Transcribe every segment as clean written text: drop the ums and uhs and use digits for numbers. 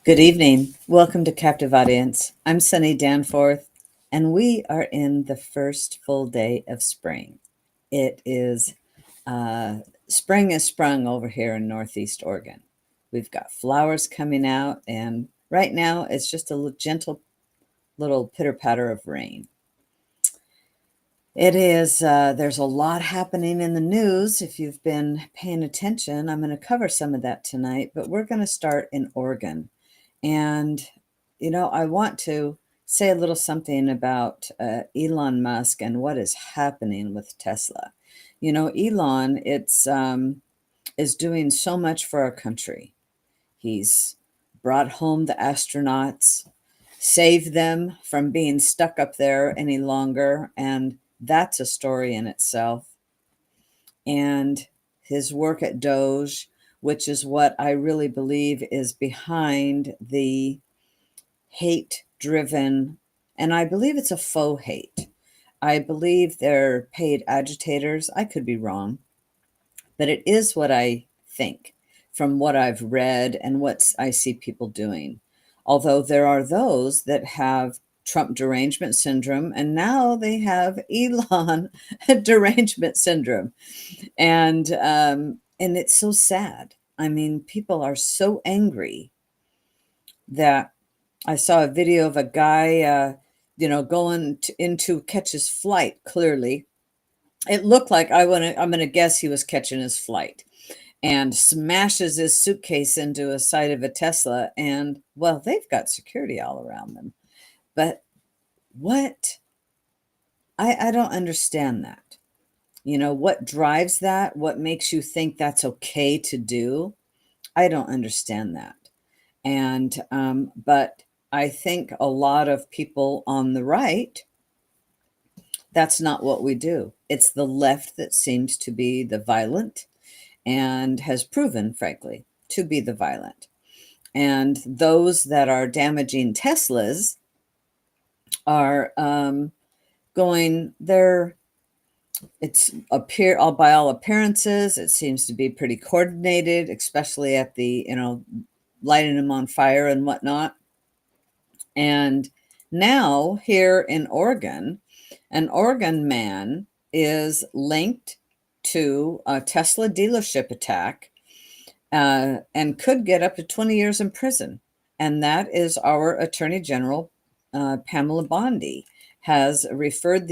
Good evening. Welcome to Captive Audience. I'm Sunny Danforth, and we are in the first full day of spring. It is spring is sprung over here in Northeast Oregon. We've got flowers coming out, and right now it's just a gentle little pitter patter of rain. It is, there's a lot happening in the news. If you've been paying attention, I'm going to cover some of that tonight, but we're going to start in Oregon. And, I want to say a little something about Elon Musk and what is happening with Tesla. Elon, is doing so much for our country. He's brought home the astronauts, saved them from being stuck up there any longer, and that's a story in itself. And his work at Doge, which is what I really believe is behind the hate driven, and I believe it's a faux hate. I believe they're paid agitators. I could be wrong, but it is what I think from what I've read and what I see people doing. Although there are those that have Trump derangement syndrome, and now they have Elon derangement syndrome, and it's so sad. I mean, people are so angry that I saw a video of a guy, going into catch his flight. Clearly, it looked like I'm gonna guess he was catching his flight, and smashes his suitcase into a side of a Tesla. And well, they've got security all around them, but what I don't understand that. What drives that? What makes you think that's okay to do? I don't understand that. But I think a lot of people on the right, that's not what we do. It's the left that seems to be the violent and has proven, frankly, to be the violent. And those that are damaging Teslas are it's appear all by all appearances, it seems to be pretty coordinated, especially at the, lighting them on fire and whatnot. And now here in Oregon, an Oregon man is linked to a Tesla dealership attack and could get up to 20 years in prison. And that is our Attorney General, Pamela Bondi, has referred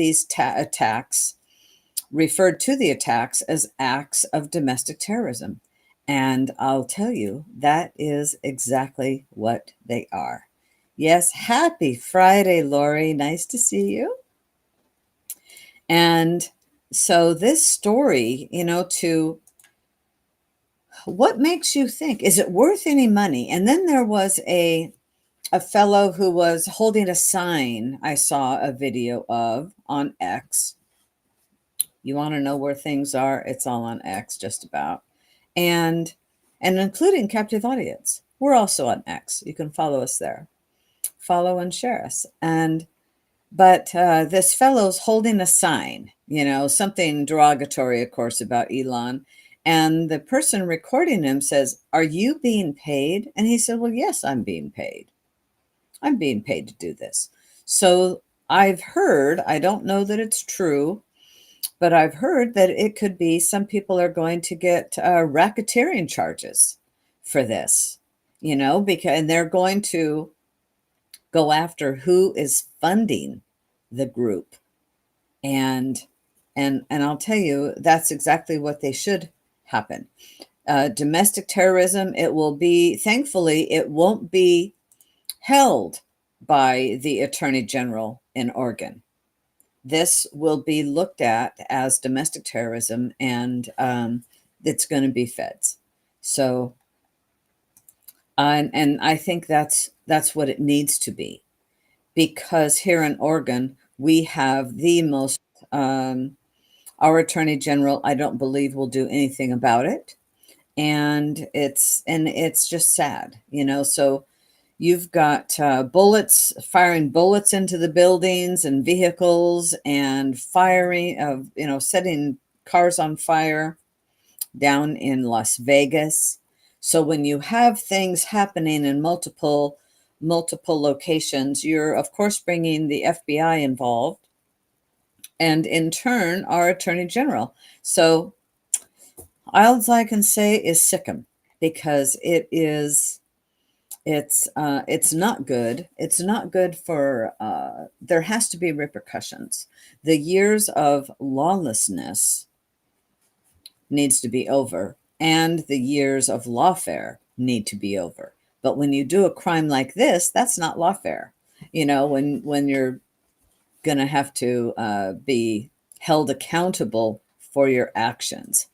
referred to the attacks as acts of domestic terrorism. And I'll tell you, that is exactly what they are. Yes, happy Friday, Lori. Nice to see you. And so this story, to what makes you think, is it worth any money? And then there was a fellow who was holding a sign I saw a video of on X. You want to know where things are? It's all on X, just about. And including Captive Audience. We're also on X. You can follow us there. Follow and share us. But this fellow's holding a sign, something derogatory, of course, about Elon. And the person recording him says, "Are you being paid?" And he said, "Well, yes, I'm being paid. I'm being paid to do this." So I've heard, I don't know that it's true, but I've heard that it could be some people are going to get racketeering charges for this, because and they're going to go after who is funding the group. And I'll tell you, that's exactly what they should happen. Domestic terrorism, it will be, thankfully, it won't be held by the Attorney General in Oregon. This will be looked at as domestic terrorism, and it's going to be feds. So, and I think that's what it needs to be, because here in Oregon we have the most. Our Attorney General, I don't believe, will do anything about it, and it's just sad, So you've got firing bullets into the buildings and vehicles, and firing of, setting cars on fire down in Las Vegas. So when you have things happening in multiple locations, you're of course bringing the FBI involved, and in turn our attorney general. So all I can say is sick 'em, because it's not good. It's not good for, there has to be repercussions. The years of lawlessness needs to be over, and the years of lawfare need to be over. But when you do a crime like this, that's not lawfare. When you're going to have to be held accountable for your actions.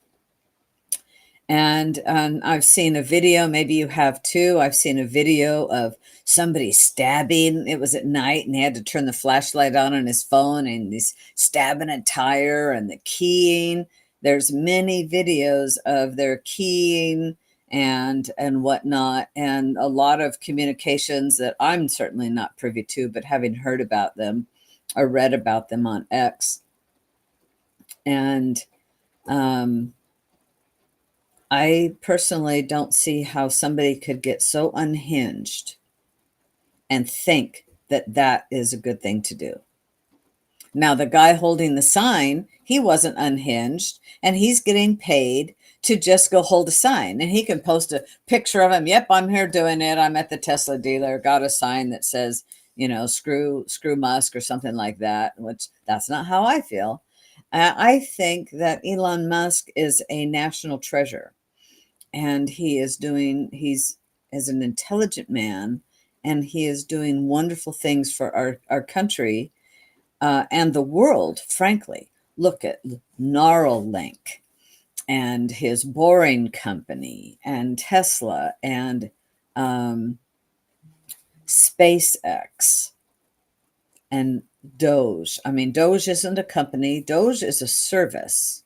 And I've seen a video, maybe you have too. I've seen a video of somebody stabbing. It was at night and he had to turn the flashlight on his phone, and he's stabbing a tire and the keying. There's many videos of their keying and whatnot, and a lot of communications that I'm certainly not privy to, but having heard about them or read about them on X. And I personally don't see how somebody could get so unhinged and think that that is a good thing to do. Now, the guy holding the sign, he wasn't unhinged, and he's getting paid to just go hold a sign. And he can post a picture of him. Yep, I'm here doing it. I'm at the Tesla dealer, got a sign that says, screw Musk or something like that, which that's not how I feel. I think that Elon Musk is a national treasure. And he's as an intelligent man, and he is doing wonderful things for our country and the world, frankly. Look at Neuralink and his boring company and Tesla and SpaceX and Doge. I mean, Doge isn't a company. Doge is a service,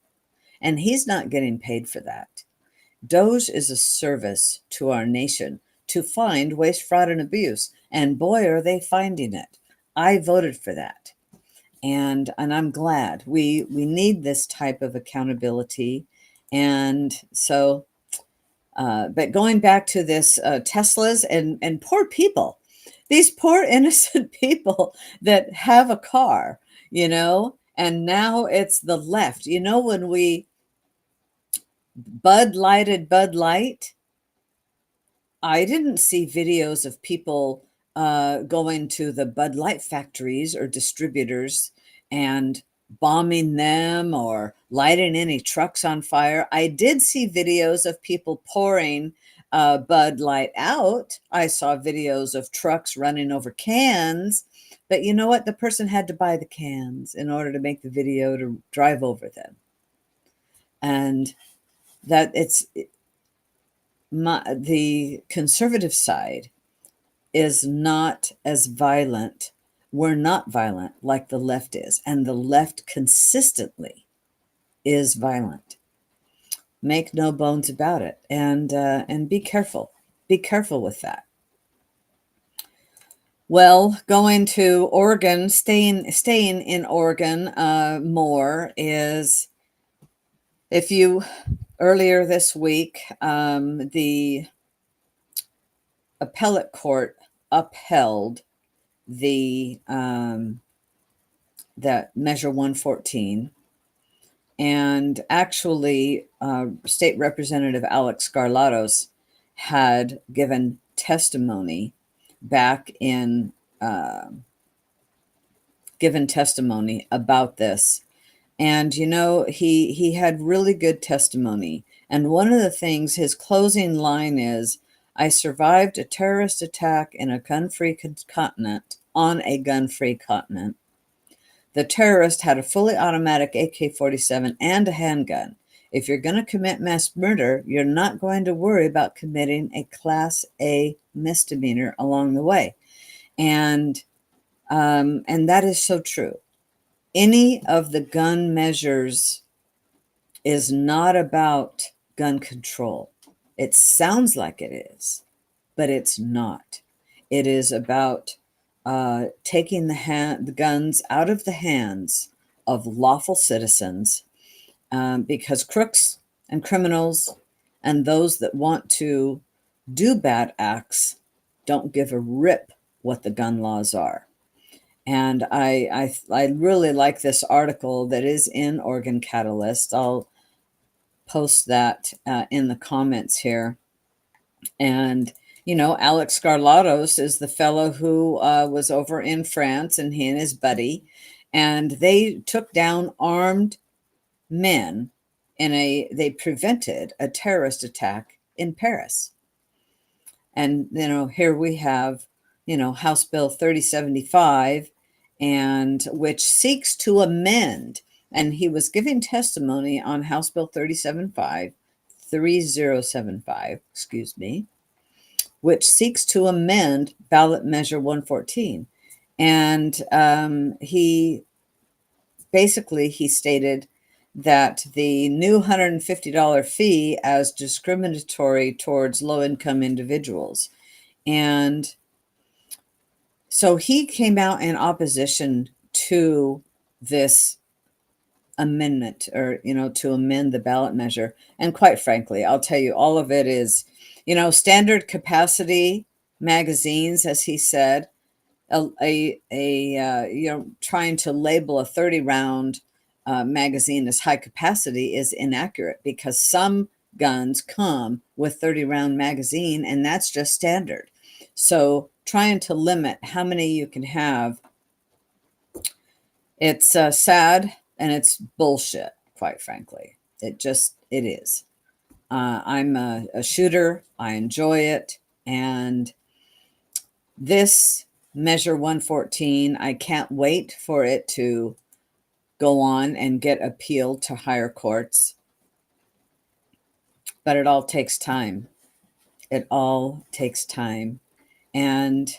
and he's not getting paid for that. Doge is a service to our nation to find waste, fraud, and abuse. And boy, are they finding it. I voted for that. And I'm glad. We need this type of accountability. And so, but going back to this Teslas and poor people, these poor innocent people that have a car, and now it's the left. When we Bud Lighted Bud Light, I didn't see videos of people going to the Bud Light factories or distributors and bombing them or lighting any trucks on fire. I did see videos of people pouring Bud Light out. I saw videos of trucks running over cans. But you know what? The person had to buy the cans in order to make the video to drive over them. And that the conservative side is not as violent. We're not violent like the left is, and the left consistently is violent. Make no bones about it, and be careful. Be careful with that. Well, going to Oregon, staying in Oregon more is, if you earlier this week, the appellate court upheld the that Measure 114, and actually, State Representative Alex Garlatos had given testimony back in given testimony about this. And he had really good testimony. And one of the things, his closing line is, "I survived a terrorist attack in a gun-free continent, on a gun-free continent. The terrorist had a fully automatic AK-47 and a handgun. If you're going to commit mass murder, you're not going to worry about committing a Class A misdemeanor along the way." And that is so true. Any of the gun measures is not about gun control. It sounds like it is, but it's not. It is about taking the guns out of the hands of lawful citizens, because crooks and criminals and those that want to do bad acts don't give a rip what the gun laws are. And I really like this article that is in Organ Catalyst. I'll post that in the comments here. And, you know, Alex Garlatos is the fellow who was over in France, and he and his buddy, and they took down armed men they prevented a terrorist attack in Paris. And, you know, here we have, you know, House Bill 3075, and which seeks to amend. And he was giving testimony on House Bill 3075, excuse me, which seeks to amend ballot measure 114. And he stated that the new $150 fee as discriminatory towards low-income individuals. And so he came out in opposition to this amendment, or, you know, to amend the ballot measure. And quite frankly, I'll tell you, all of it is, you know, standard capacity magazines, as he said, you know, trying to label a 30-round magazine as high capacity is inaccurate, because some guns come with 30-round magazine, and that's just standard. So trying to limit how many you can have, it's sad, and it's bullshit, quite frankly. It is. I'm a shooter. I enjoy it. And this Measure 114, I can't wait for it to go on and get appealed to higher courts. But it all takes time. It all takes time. And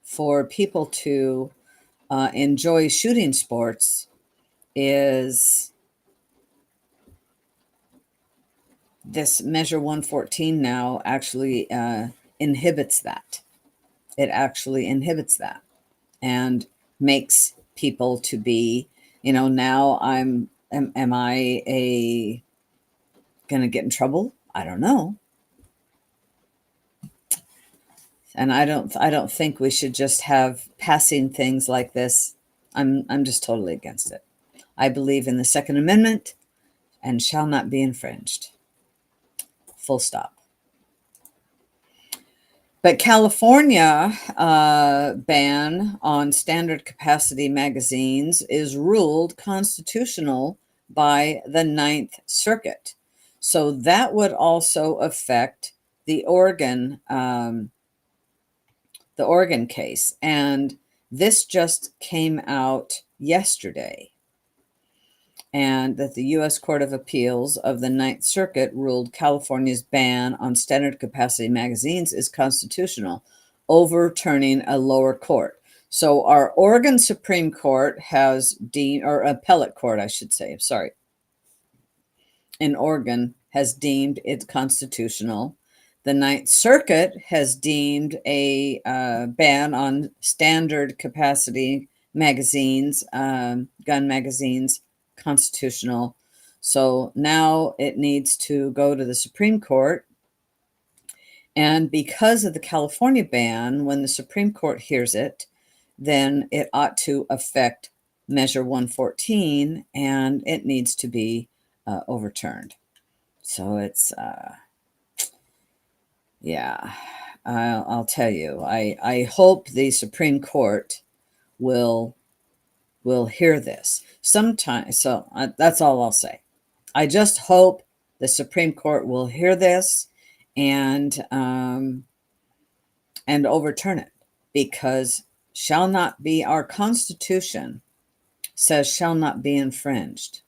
for people to enjoy shooting sports is this Measure 114 now actually inhibits that. It actually inhibits that and makes people to be, you know, now am I gonna get in trouble? I don't know. And I don't think we should just have passing things like this. I'm just totally against it. I believe in the Second Amendment and shall not be infringed. Full stop. But California ban on standard capacity magazines is ruled constitutional by the Ninth Circuit. So that would also affect the Oregon case. And this just came out yesterday. And that the U.S. Court of Appeals of the Ninth Circuit ruled California's ban on standard capacity magazines is constitutional, overturning a lower court. So our Oregon Supreme Court has deemed, or appellate court, I should say, sorry, in Oregon has deemed it constitutional. The Ninth Circuit has deemed a ban on standard capacity magazines, gun magazines, constitutional. So now it needs to go to the Supreme Court. And because of the California ban, when the Supreme Court hears it, then it ought to affect Measure 114, and it needs to be overturned. So it's, yeah, I'll tell you, I hope the Supreme Court will hear this sometime. So that's all I'll say. I just hope the Supreme Court will hear this and overturn it, because shall not be, our Constitution says shall not be infringed.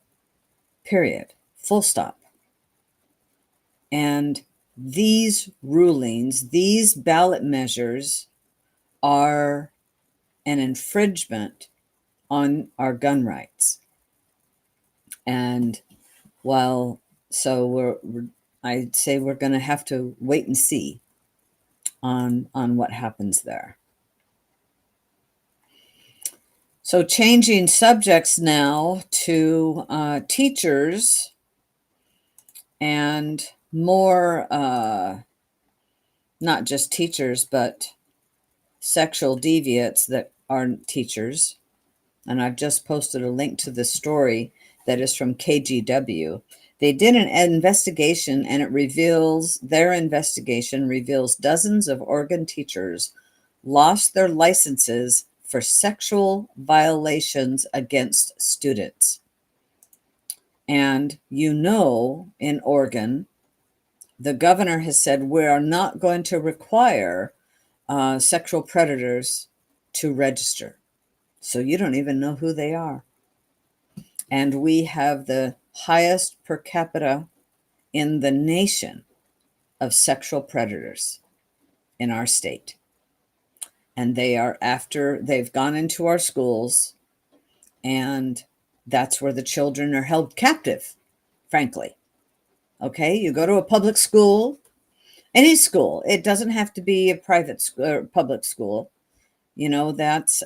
Period. Full stop. And these rulings, these ballot measures are an infringement on our gun rights. And so I'd say we're going to have to wait and see on what happens there. So changing subjects now to teachers and more, not just teachers, but sexual deviants that are teachers. And I've just posted a link to the story that is from KGW. They did an investigation, and their investigation reveals dozens of Oregon teachers lost their licenses for sexual violations against students. And in Oregon, the governor has said we are not going to require sexual predators to register. So you don't even know who they are. And we have the highest per capita in the nation of sexual predators in our state. And they've gone into our schools, and that's where the children are held captive, frankly. Okay, you go to a public school, any school, it doesn't have to be a private school or public school. That's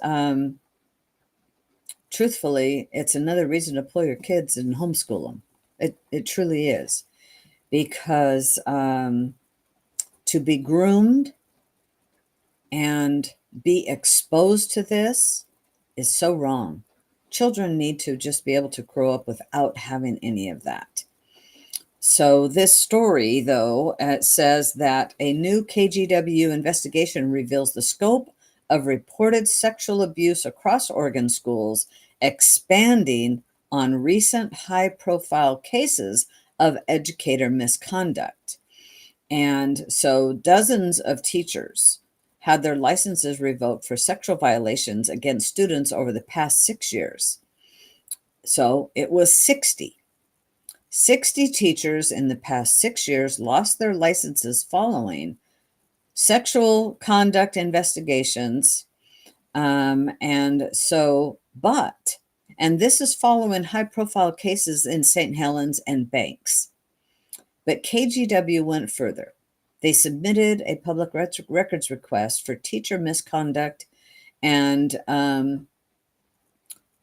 truthfully, it's another reason to pull your kids and homeschool them. It truly is, because to be groomed and be exposed to this is so wrong. Children need to just be able to grow up without having any of that. So this story, though, says that a new KGW investigation reveals the scope of reported sexual abuse across Oregon schools, expanding on recent high-profile cases of educator misconduct. And so dozens of teachers had their licenses revoked for sexual violations against students over the past 6 years. So it was 60. 60 teachers in the past 6 years lost their licenses following sexual conduct investigations. And this is following high-profile cases in St. Helens and Banks. But KGW went further. They submitted a public records request for teacher misconduct and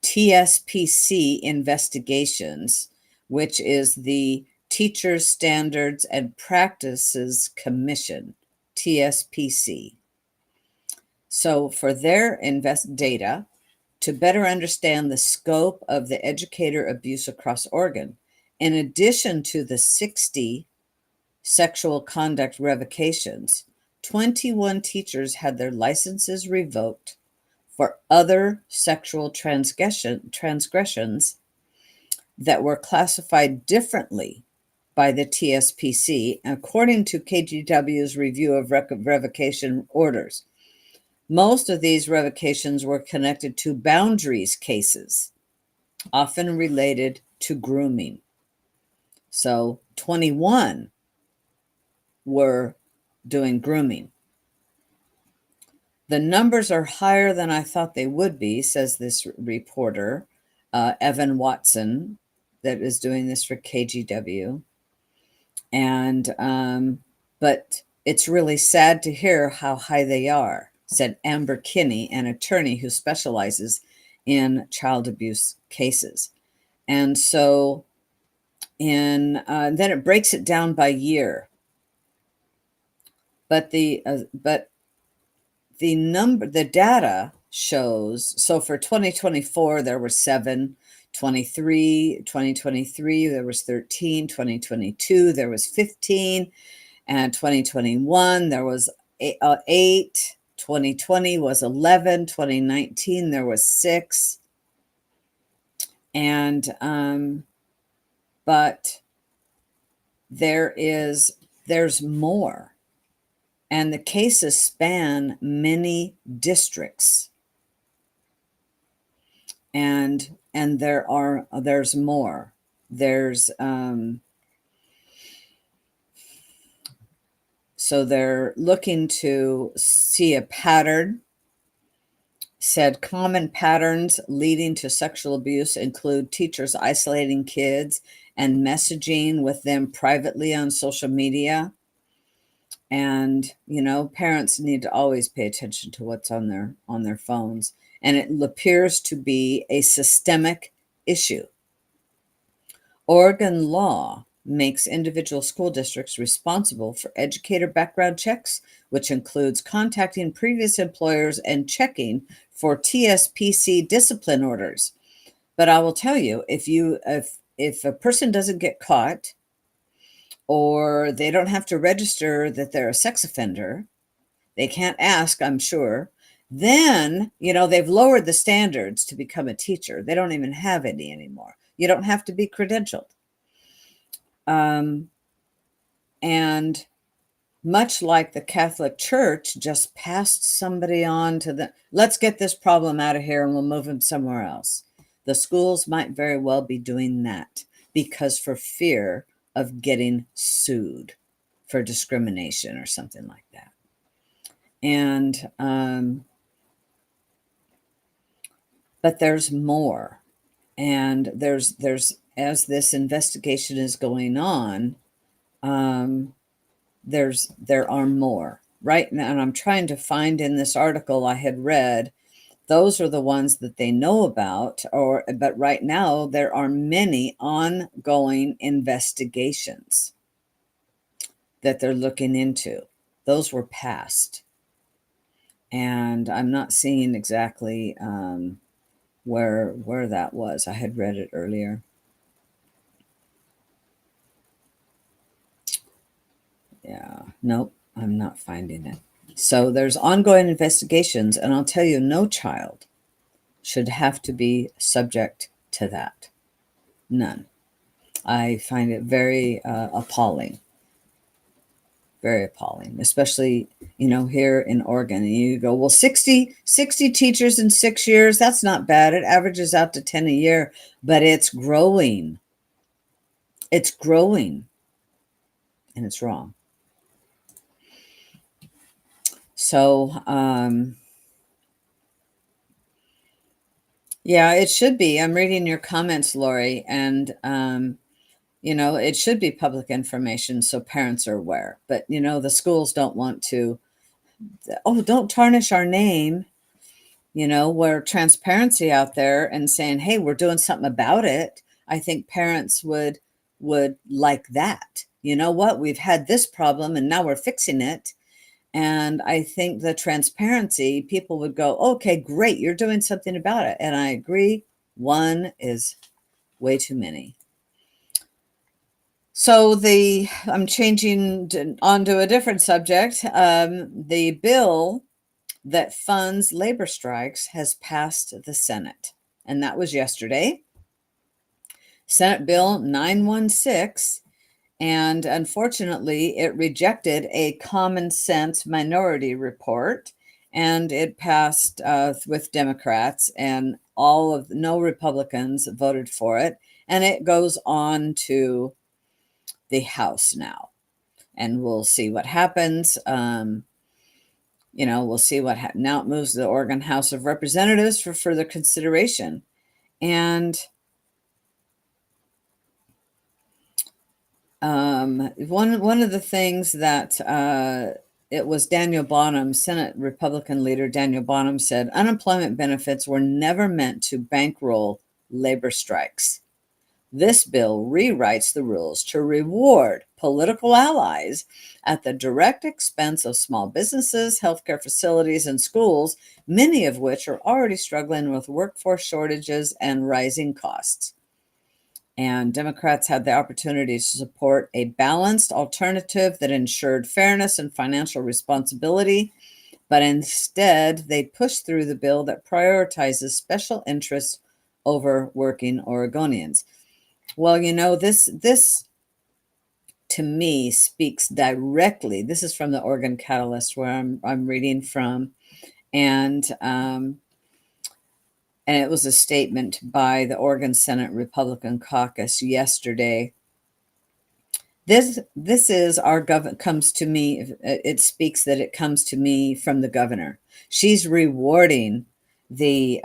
TSPC investigations, which is the Teachers Standards and Practices Commission, TSPC. So for their data to better understand the scope of the educator abuse across Oregon, in addition to the 60 sexual conduct revocations, 21 teachers had their licenses revoked for other sexual transgressions that were classified differently by the TSPC, according to KGW's review of revocation orders. Most of these revocations were connected to boundaries cases, often related to grooming. So 21 were doing grooming. The numbers are higher than I thought they would be, says this reporter, Evan Watson, that is doing this for KGW. And but it's really sad to hear how high they are, said Amber Kinney, an attorney who specializes in child abuse cases. And so then it breaks it down by year. But the data shows, so for 2024 there were 7, 2023 there was 13, 2022 there was 15, and 2021 there was 8, 2020 was 11, 2019 there was 6. And but there's more. And the cases span many districts. And there's more. So they're looking to see a pattern. Said common patterns leading to sexual abuse include teachers isolating kids and messaging with them privately on social media. And parents need to always pay attention to what's on their phones, and it appears to be a systemic issue. Oregon law makes individual school districts responsible for educator background checks, which includes contacting previous employers and checking for TSPC discipline orders. But I will tell you, if a person doesn't get caught, or they don't have to register that they're a sex offender, they can't ask, I'm sure, then, they've lowered the standards to become a teacher. They don't even have any anymore. You don't have to be credentialed. And much like the Catholic Church just passed somebody on to let's get this problem out of here and we'll move them somewhere else. The schools might very well be doing that because for fear of getting sued for discrimination or something like that. And, but there's more. And there's as this investigation is going on, there are more right now. And I'm trying to find in this article I had read, those are the ones that they know about, but right now there are many ongoing investigations that they're looking into. Those were passed. And I'm not seeing exactly where that was. I had read it earlier. Yeah, nope, I'm not finding it. So there's ongoing investigations, and I'll tell you, no child should have to be subject to that. None. I find it very appalling. Very appalling, especially, here in Oregon. And you go, well, 60 teachers in 6 years, that's not bad. It averages out to 10 a year, but it's growing. It's growing, and it's wrong. So, yeah, it should be. I'm reading your comments, Lori, and, it should be public information so parents are aware. But, the schools don't want to, don't tarnish our name. Where transparency out there and saying, hey, we're doing something about it. I think parents would like that. You know what? We've had this problem and now we're fixing it. And I think the transparency, people would go, okay, great, you're doing something about it. And I agree, one is way too many. So I'm changing onto a different subject. The bill that funds labor strikes has passed the Senate, and that was yesterday. Senate Bill 916. And unfortunately, it rejected a common sense minority report, and it passed with Democrats, and no Republicans voted for it. And it goes on to the House now, and we'll see what happens. We'll see what now it moves to the Oregon House of Representatives for further consideration. And one of the things that it was Daniel Bonham, Senate Republican leader Daniel Bonham, said unemployment benefits were never meant to bankroll labor strikes. This bill rewrites the rules to reward political allies at the direct expense of small businesses, healthcare facilities, and schools, many of which are already struggling with workforce shortages and rising costs. And Democrats had the opportunity to support a balanced alternative that ensured fairness and financial responsibility, but instead they pushed through the bill that prioritizes special interests over working Oregonians. Well, this to me speaks directly. This is from the Oregon Catalyst, where I'm reading from, and it was a statement by the Oregon Senate Republican Caucus yesterday. This is our government comes to me. It speaks that it comes to me from the governor. She's rewarding the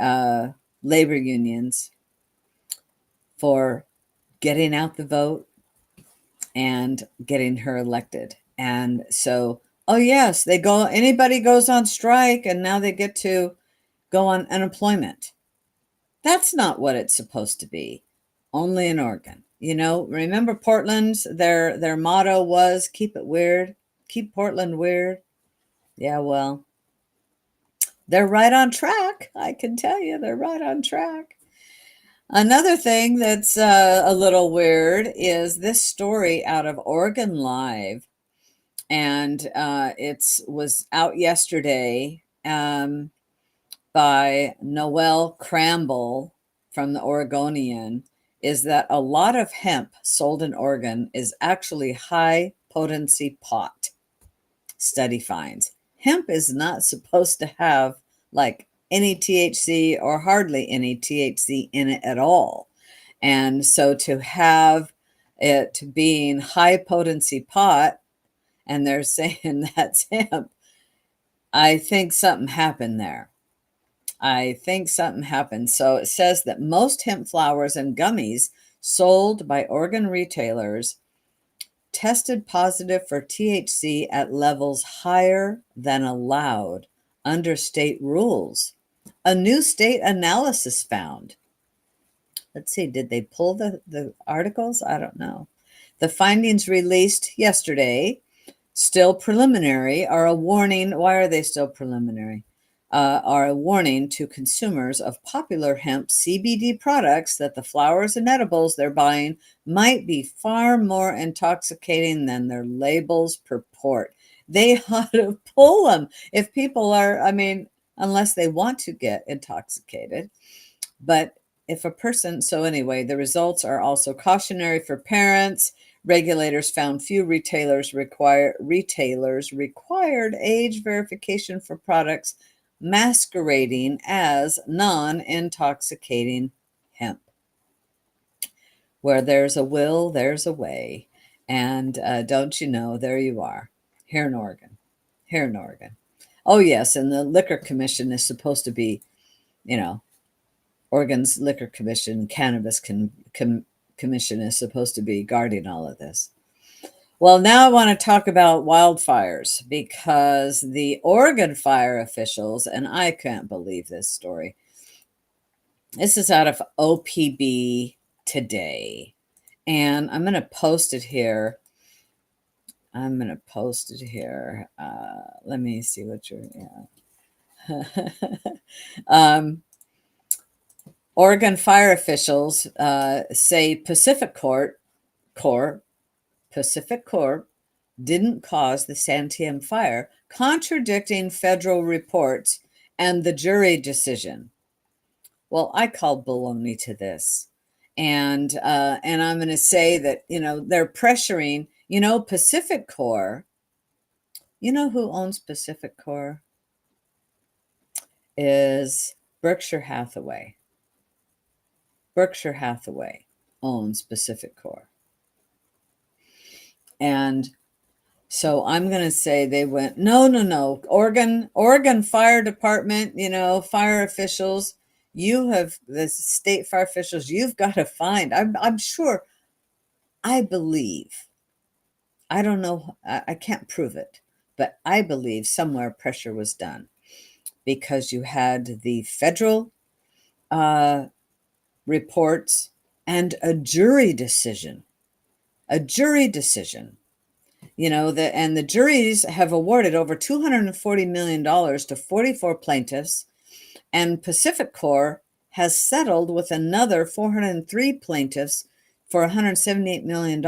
labor unions for getting out the vote and getting her elected. And so, oh yes, anybody goes on strike and now they get to go on unemployment. That's not what it's supposed to be. Only in Oregon. Remember Portland's their motto was keep it weird, keep Portland weird. Yeah, well, they're right on track. I can tell you they're right on track. Another thing that's a little weird is this story out of Oregon Live, and it's was out yesterday by Noel Cramble from the Oregonian, is that a lot of hemp sold in Oregon is actually high potency pot. Study finds hemp is not supposed to have like any THC or hardly any THC in it at all. And so to have it being high potency pot, and they're saying that's hemp, I think something happened there. I think something happened. So it says that most hemp flowers and gummies sold by Oregon retailers tested positive for THC at levels higher than allowed under state rules. A new state analysis found. Let's see, did they pull the articles? I don't know. The findings released yesterday, still preliminary, are a warning. Why are they still preliminary? Are a warning to consumers of popular hemp CBD products that the flowers and edibles they're buying might be far more intoxicating than their labels purport. They ought to pull them if people are, I mean, unless they want to get intoxicated. But if a person, so anyway, the results are also cautionary for parents. Regulators found few retailers required age verification for products masquerading as non-intoxicating hemp. Where there's a will, there's a way. And don't you know, there you are, here in Oregon. Here in Oregon. Oh, yes, and the Liquor Commission is supposed to be, Oregon's Liquor Commission, Cannabis Commission is supposed to be guarding all of this. Well, now I want to talk about wildfires because the Oregon fire officials, and I can't believe this story. This is out of OPB today, and I'm going to post it here. Let me see what you're, Oregon fire officials say Pacific Corp didn't cause the Santiam fire, contradicting federal reports and the jury decision. Well, I call baloney to this. And I'm going to say that, they're pressuring, Pacific Corp. You know who owns Pacific Corp? Is Berkshire Hathaway. Berkshire Hathaway owns Pacific Corp. And so I'm going to say they went, no. Oregon Fire Department, fire officials, the state fire officials, you've got to find, I'm sure, I believe, I don't know, I can't prove it, but I believe somewhere pressure was done because you had the federal reports and a jury decision. And the juries have awarded over $240 million to 44 plaintiffs, and Pacific Corp has settled with another 403 plaintiffs for $178 million.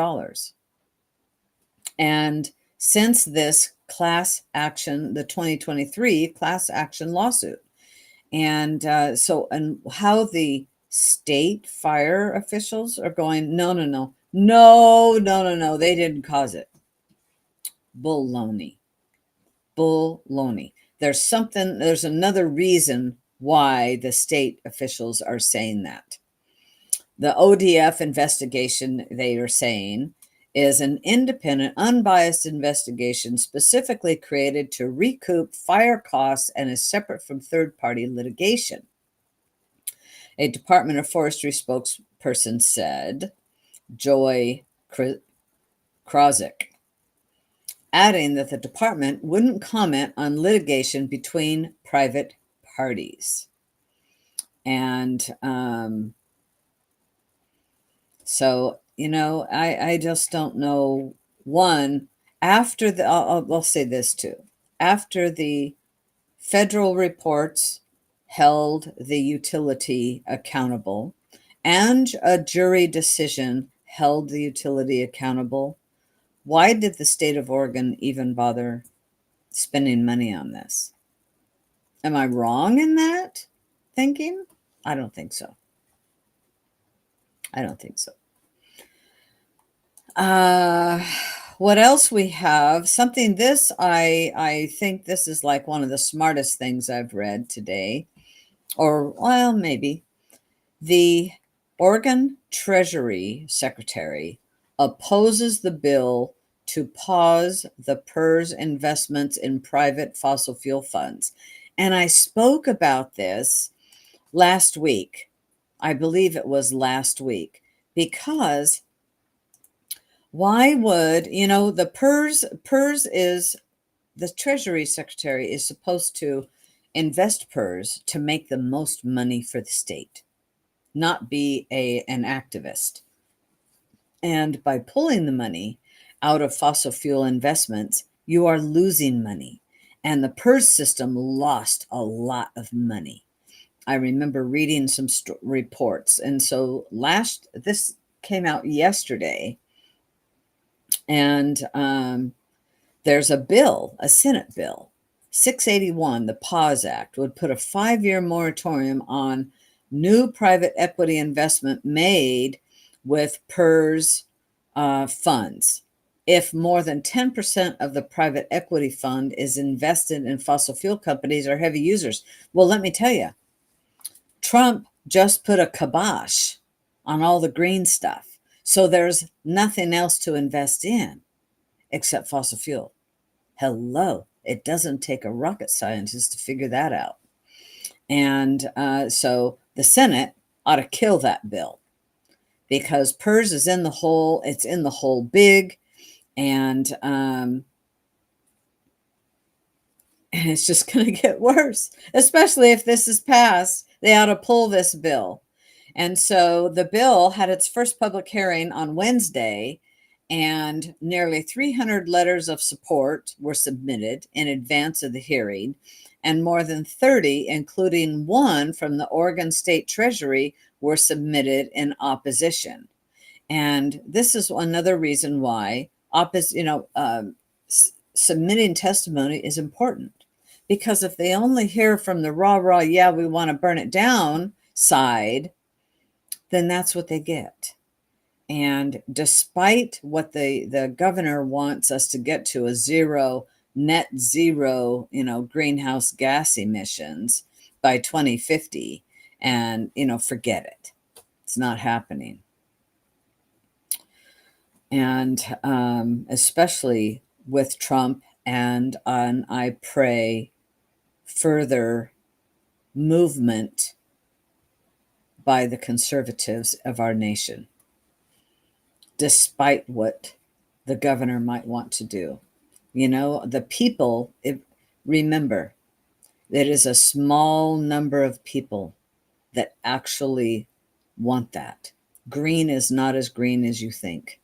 And since this the 2023 class action lawsuit. And and how the state fire officials are going, no, they didn't cause it. Baloney. There's another reason why the state officials are saying that. The ODF investigation, they are saying, is an independent, unbiased investigation specifically created to recoup fire costs and is separate from third-party litigation. A Department of Forestry spokesperson said, Joy Krozik, adding that the department wouldn't comment on litigation between private parties. And so, I just don't know. One, after I'll say this too. After the federal reports held the utility accountable and a jury decision held the utility accountable, why did the state of Oregon even bother spending money on this? Am I wrong in that thinking? I don't think so. I don't think so. Uh, what else we have? Something this I think this is like one of the smartest things I've read today, or well, maybe. The Oregon Treasury Secretary opposes the bill to pause the PERS investments in private fossil fuel funds. And I spoke about this last week. I believe it was last week, because why would, the PERS is, the Treasury Secretary is supposed to invest PERS to make the most money for the state, not be an activist. And by pulling the money out of fossil fuel investments, you are losing money. And the PERS system lost a lot of money. I remember reading some reports. And so this came out yesterday. And there's a bill, a Senate bill, 681, the PAUSE Act, would put a 5-year moratorium on new private equity investment made with PERS funds if more than 10% of the private equity fund is invested in fossil fuel companies or heavy users. Well, let me tell you, Trump just put a kibosh on all the green stuff. So there's nothing else to invest in except fossil fuel. Hello. It doesn't take a rocket scientist to figure that out. And so the Senate ought to kill that bill, because PERS is in the hole. It's in the hole big. And it's just going to get worse, especially if this is passed. They ought to pull this bill. And so the bill had its first public hearing on Wednesday, and nearly 300 letters of support were submitted in advance of the hearing, and more than 30, including one from the Oregon State Treasury, were submitted in opposition. And this is another reason why submitting testimony is important, because if they only hear from the rah, yeah, we want to burn it down side, then that's what they get. And despite what the governor wants us to get to, a net zero, greenhouse gas emissions by 2050, and, forget it. It's not happening. And especially with Trump, and I pray further movement by the conservatives of our nation, despite what the governor might want to do. The people, remember, it is a small number of people that actually want that. Green is not as green as you think.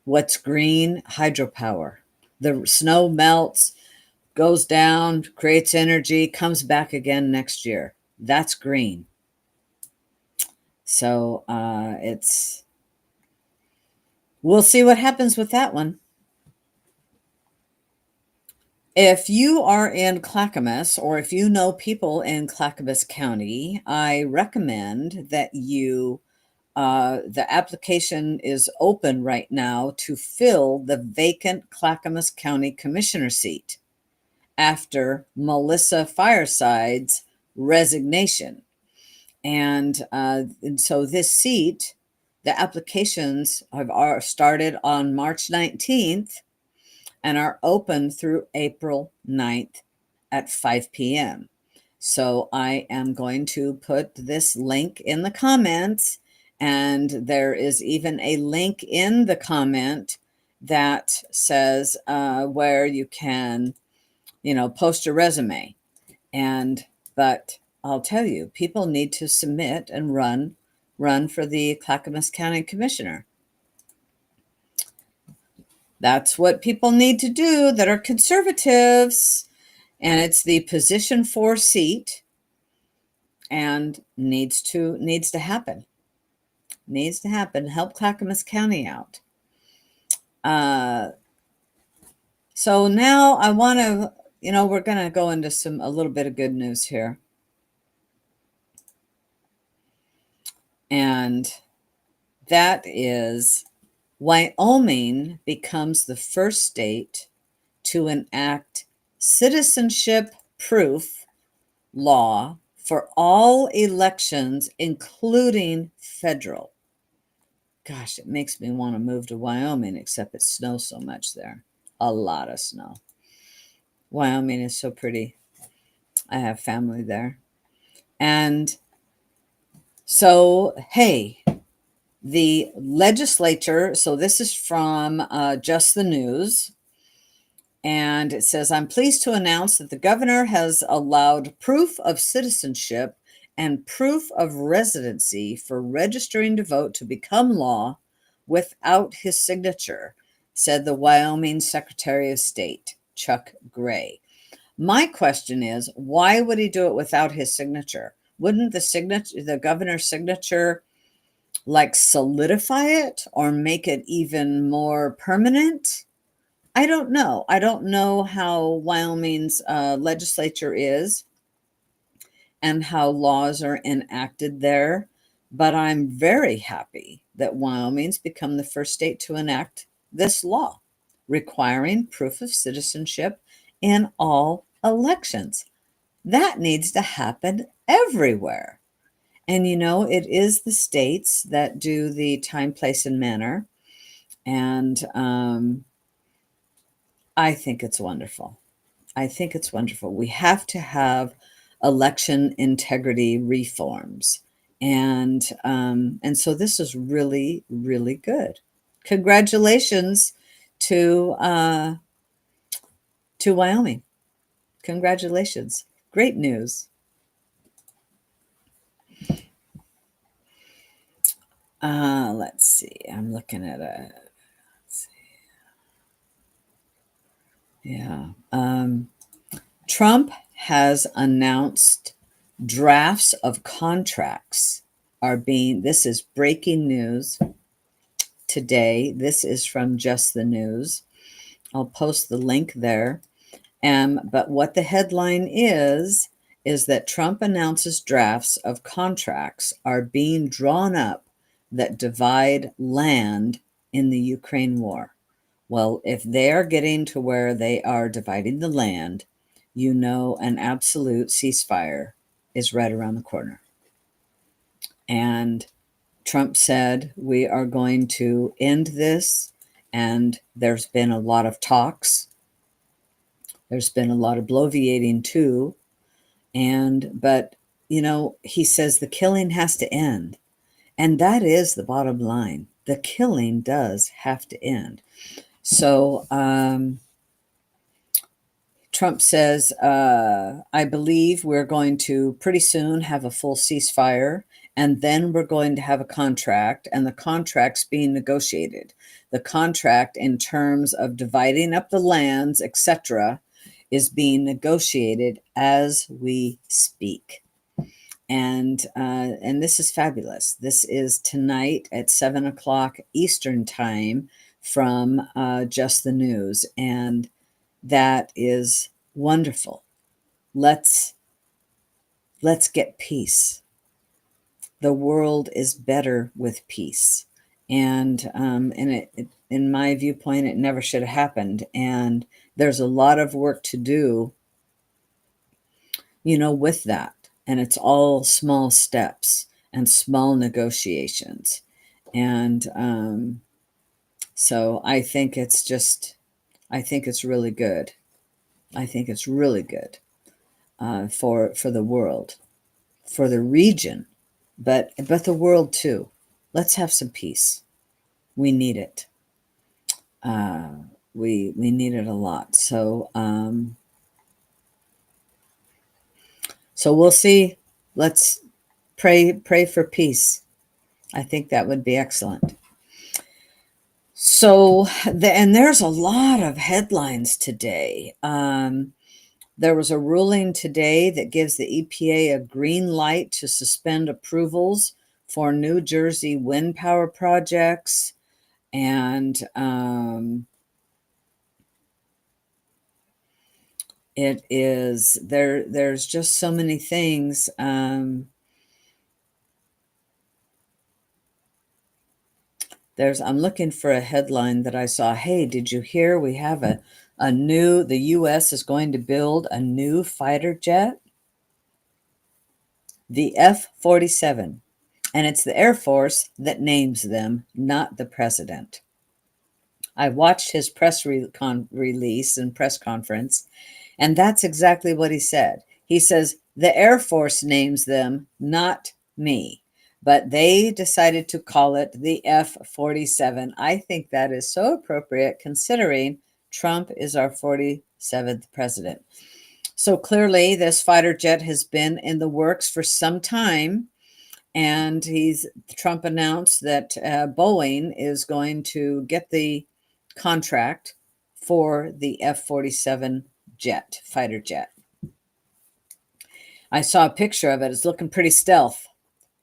What's green? Hydropower. The snow melts, goes down, creates energy, comes back again next year. That's green. So we'll see what happens with that one. If you are in Clackamas, or if you know people in Clackamas County, I recommend that the application is open right now to fill the vacant Clackamas County Commissioner seat after Melissa Fireside's resignation. And so this seat, the applications are started on March 19th and are open through April 9th at 5 p.m. So I am going to put this link in the comments, and there is even a link in the comment that says where you can, post a resume. But I'll tell you, people need to submit and run for the Clackamas County Commissioner. That's what people need to do that are conservatives. And it's the position 4 seat, and needs to happen. Needs to happen. Help Clackamas County out. So now I want to, we're going to go into a little bit of good news here. And that is Wyoming becomes the first state to enact citizenship proof law for all elections, including federal. Gosh, it makes me want to move to Wyoming, except it snows so much there. A lot of snow. Wyoming is so pretty. I have family there. And so, hey, the legislature, so this is from Just the News, and it says, I'm pleased to announce that the governor has allowed proof of citizenship and proof of residency for registering to vote to become law without his signature, said the Wyoming Secretary of State, Chuck Gray. My question is, why would he do it without his signature? Wouldn't the governor's signature like solidify it or make it even more permanent? I don't know. I don't know how Wyoming's legislature is and how laws are enacted there, but I'm very happy that Wyoming's become the first state to enact this law requiring proof of citizenship in all elections. That needs to happen everywhere. And it is the states that do the time, place, and manner. And I think it's wonderful. I think it's wonderful. We have to have election integrity reforms. And so this is really, really good. Congratulations to Wyoming. Congratulations. Great news. Let's see. I'm looking at a. Yeah. Trump has announced drafts of contracts this is breaking news today. This is from Just the News. I'll post the link there. But what the headline is that Trump announces drafts of contracts are being drawn up that divide land in the Ukraine war. Well, if they are getting to where they are dividing the land, an absolute ceasefire is right around the corner. And Trump said, we are going to end this. And there's been a lot of talks. There's been a lot of bloviating too. But he says the killing has to end. And that is the bottom line. The killing does have to end. So Trump says, I believe we're going to pretty soon have a full ceasefire, and then we're going to have a contract, and the contract's being negotiated. The contract in terms of dividing up the lands, etc., is being negotiated as we speak. And this is fabulous. This is tonight at 7:00 Eastern time from Just the News. And that is wonderful. Let's get peace. The world is better with peace. And in my viewpoint, it never should have happened. And there's a lot of work to do, with that. And it's all small steps and small negotiations. And so I think it's really good. I think it's really good for the world, for the region, but the world too. Let's have some peace. We need it. We need it a lot. So we'll see. Let's pray for peace. I think that would be excellent. So, and there's a lot of headlines today. There was a ruling today that gives the EPA a green light to suspend approvals for New Jersey wind power projects. And it is there's just so many things. I'm looking for a headline that I saw. Hey, did you hear we have the US is going to build a new fighter jet, the F-47, and it's the Air Force that names them, not the president. I watched his release and press conference, and that's exactly what he said. He says, the Air Force names them, not me. But they decided to call it the F-47. I think that is so appropriate considering Trump is our 47th president. So clearly, this fighter jet has been in the works for some time. And Trump announced that Boeing is going to get the contract for the F-47 fighter jet. I saw a picture of it. It's looking pretty stealth.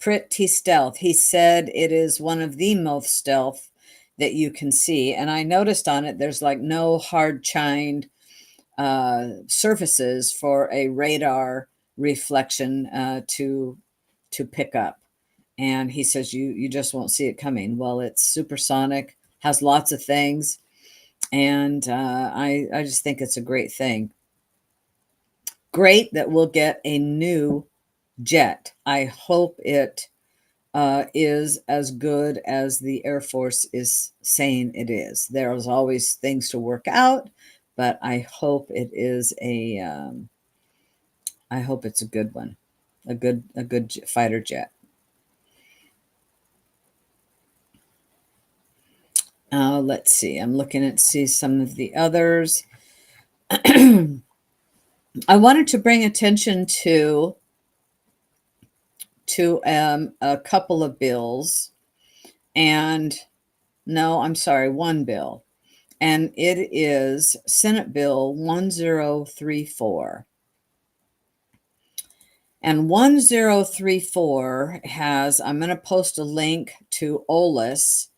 Pretty stealth. He said it is one of the most stealth that you can see. And I noticed on it, there's like no hard chined surfaces for a radar reflection to pick up. And he says you just won't see it coming. Well, it's supersonic, has lots of things, and I just think it's a great thing. Great that we'll get a new jet. I hope it is as good as the Air Force is saying it is. There's always things to work out, but I hope it is I hope it's a good one, a good fighter jet. Let's see. I'm looking at see some of the others. I wanted to bring attention to a couple of bills, and no, I'm sorry, one bill, and it is Senate Bill 1034. And 1034 has, I'm going to post a link to OLIS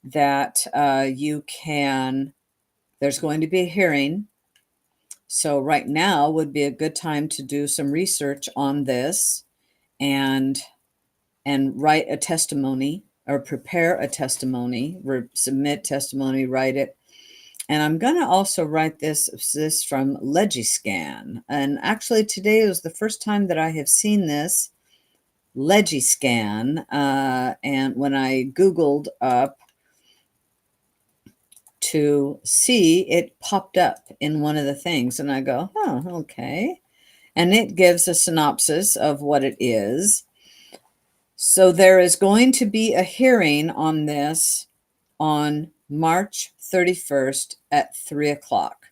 that you can, there's going to be a hearing. So right now would be a good time to do some research on this and write a testimony or prepare a testimony, submit testimony, write it. And I'm going to also write this from Legiscan. And actually today was the first time that I have seen this Legiscan. And when I Googled up to see, it popped up in one of the things. And I go, oh, okay. And it gives a synopsis of what it is. So there is going to be a hearing on this on March 31st at 3 o'clock.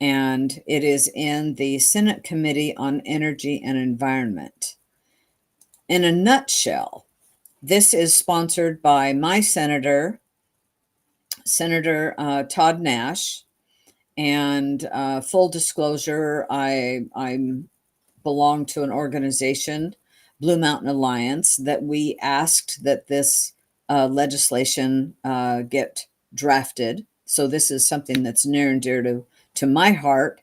And it is in the Senate Committee on Energy and Environment. In a nutshell, this is sponsored by my Senator Todd Nash. And full disclosure, I belong to an organization, Blue Mountain Alliance, that we asked that this legislation get drafted. So this is something that's near and dear to my heart.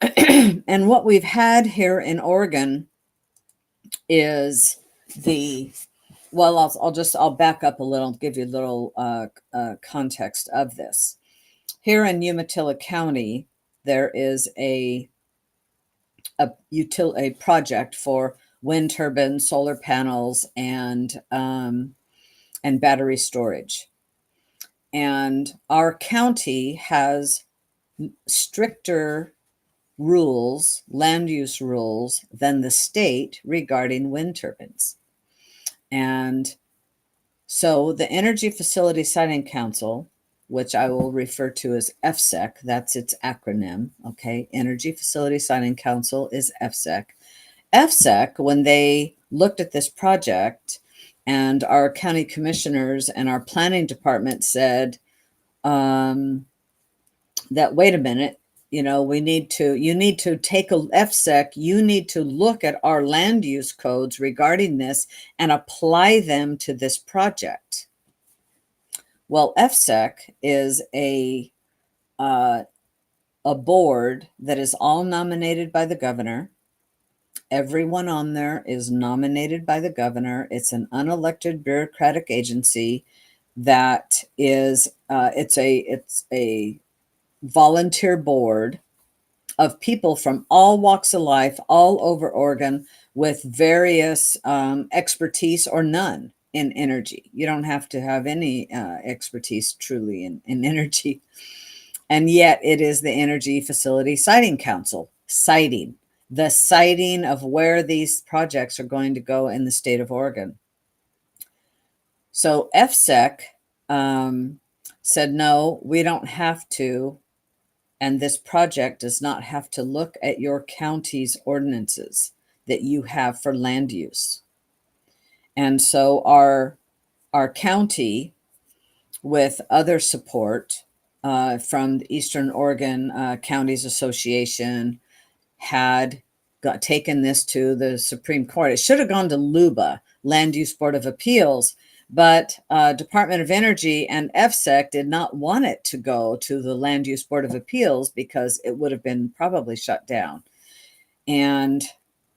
And what we've had here in Oregon is I'll back up a little, give you a little context of this. Here in Umatilla County, there is a project for wind turbines, solar panels, and battery storage. And our county has stricter rules, land use rules, than the state regarding wind turbines. And so the Energy Facility Siting Council, which I will refer to as FSEC, that's its acronym, okay? Energy Facility Siting Council is FSEC. FSEC, when they looked at this project And our county commissioners and our planning department said that, wait a minute, you need to take a FSEC, you need to look at our land use codes regarding this and apply them to this project. Well, FSEC is a board that is all nominated by the governor. Everyone on there is nominated by the governor. It's an unelected bureaucratic agency that is it's a volunteer board of people from all walks of life, all over Oregon, with various expertise or none in energy. You don't have to have any expertise truly in energy. And yet it is the Energy Facility Siting Council, the siting of where these projects are going to go in the state of Oregon. So FSEC said, no, we don't have to. And this project does not have to look at your county's ordinances that you have for land use. And so our county, with other support from the Eastern Oregon Counties Association, had taken this to the Supreme Court. It should have gone to LUBA, Land Use Board of Appeals, but Department of Energy and FSEC did not want it to go to the Land Use Board of Appeals because it would have been probably shut down. And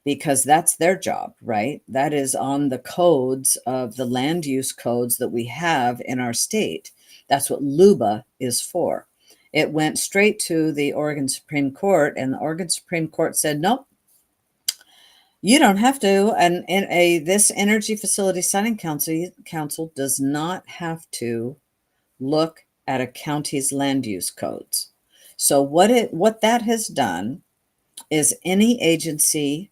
because that's their job, right? That is on the codes of the land use codes that we have in our state. That's what LUBA is for. It went straight to the Oregon Supreme Court, and the Oregon Supreme Court said, nope, you don't have to. And this Energy Facility Siting Council does not have to look at a county's land use codes. So what that has done is any agency,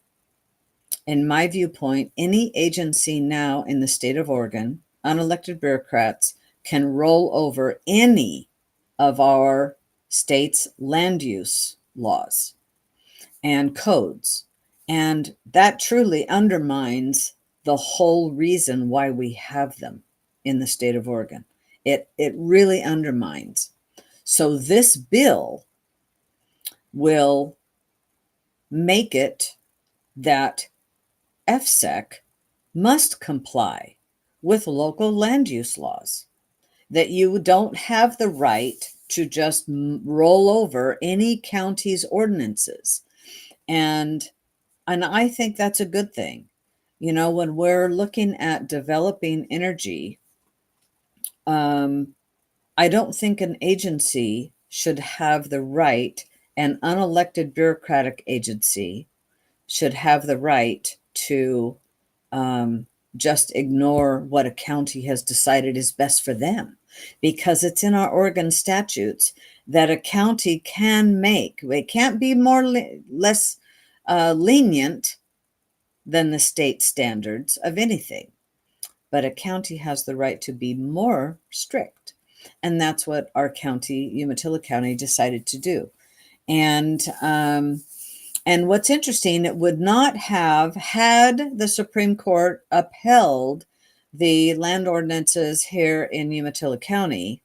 in my viewpoint, any agency now in the state of Oregon, unelected bureaucrats, can roll over any of our state's land use laws and codes. And that truly undermines the whole reason why we have them in the state of Oregon. It really undermines. So this bill will make it that FSEC must comply with local land use laws, that you don't have the right to just roll over any county's ordinances. And I think that's a good thing. When we're looking at developing energy, I don't think an agency should have the right, an unelected bureaucratic agency should have the right to just ignore what a county has decided is best for them, because it's in our Oregon statutes that a county can make. It can't be less lenient than the state standards of anything, but a county has the right to be more strict. And that's what our county, Umatilla County, decided to do. And what's interesting, it would not have, had the Supreme Court upheld the land ordinances here in Umatilla County,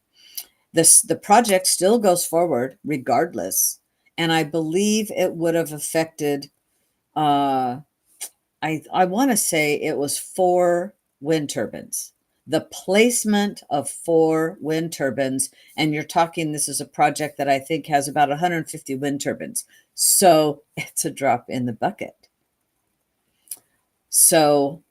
the project still goes forward regardless. And I believe it would have affected, I want to say it was 4 wind turbines. The placement of 4 wind turbines, and you're talking, this is a project that I think has about 150 wind turbines. So it's a drop in the bucket. So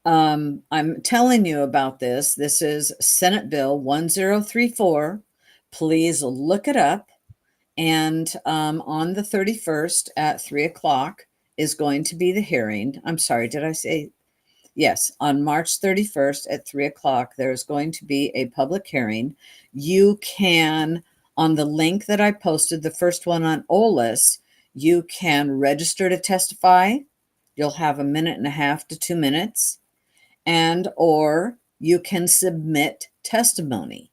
I'm telling you about this. This is Senate Bill 1034. Please look it up. And on the 31st at 3 o'clock is going to be the hearing. I'm sorry, did I say? Yes, on March 31st at 3 o'clock, there's going to be a public hearing. You can, on the link that I posted, the first one on OLIS, you can register to testify. You'll have 1.5 to 2 minutes, or you can submit testimony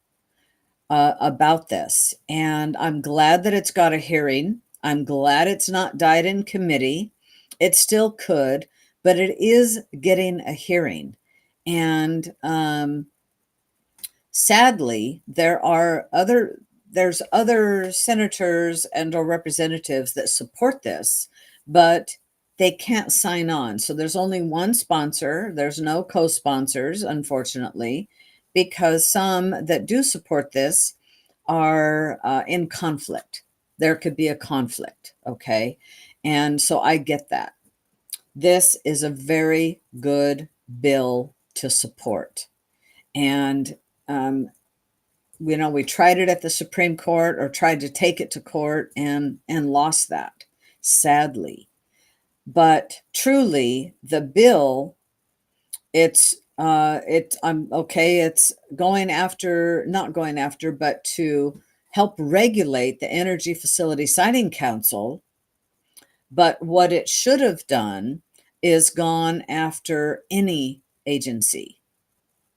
about this. And I'm glad that it's got a hearing. I'm glad it's not died in committee. It still could, but it is getting a hearing. And sadly, there's other senators and or representatives that support this, but they can't sign on. So there's only one sponsor. There's no co-sponsors, unfortunately, because some that do support this are in conflict. There could be a conflict, okay? And so I get that. This is a very good bill to support. And we tried it at the Supreme Court, or tried to take it to court, and lost that, sadly. But truly, the bill, I'm okay. It's going after, not going after, but to help regulate the Energy Facility Siting Council. But what it should have done is gone after any agency.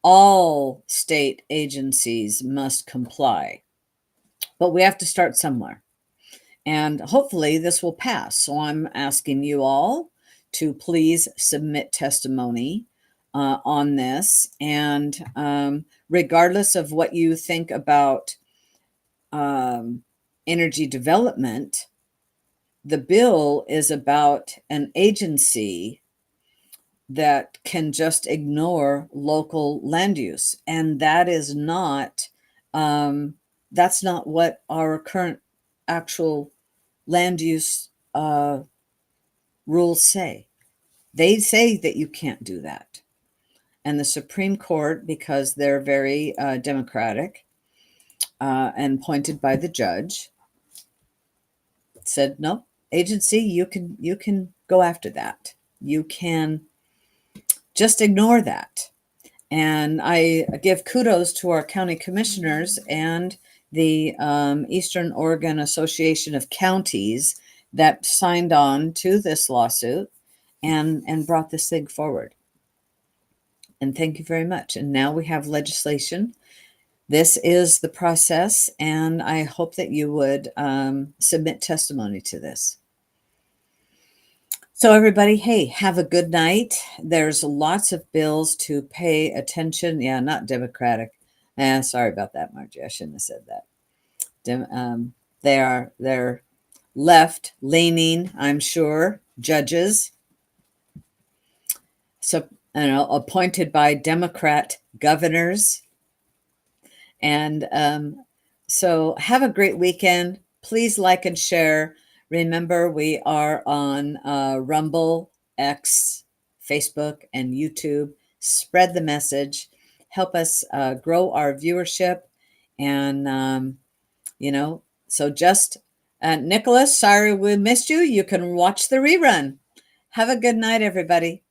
All state agencies must comply, but we have to start somewhere. And hopefully this will pass. So I'm asking you all to please submit testimony on this. And regardless of what you think about energy development, the bill is about an agency that can just ignore local land use. And that is not, that's not what our current actual land use rules say. They say that you can't do that. And the Supreme Court, because they're very democratic and appointed by the judge, said, no, agency, you can go after that. You can just ignore that. And I give kudos to our county commissioners and the Eastern Oregon Association of Counties that signed on to this lawsuit and brought this thing forward. And thank you very much. And now we have legislation. This is the process, and I hope that you would submit testimony to this. So everybody, hey, have a good night. There's lots of bills to pay attention. Yeah, not Democratic. Sorry about that, Margie. I shouldn't have said that. They're left leaning, I'm sure, judges. So, appointed by Democrat governors. And so have a great weekend. Please like and share. Remember, we are on Rumble, X, Facebook, and YouTube. Spread the message. Help us grow our viewership. And, so just, Nicholas, sorry we missed you. You can watch the rerun. Have a good night, everybody.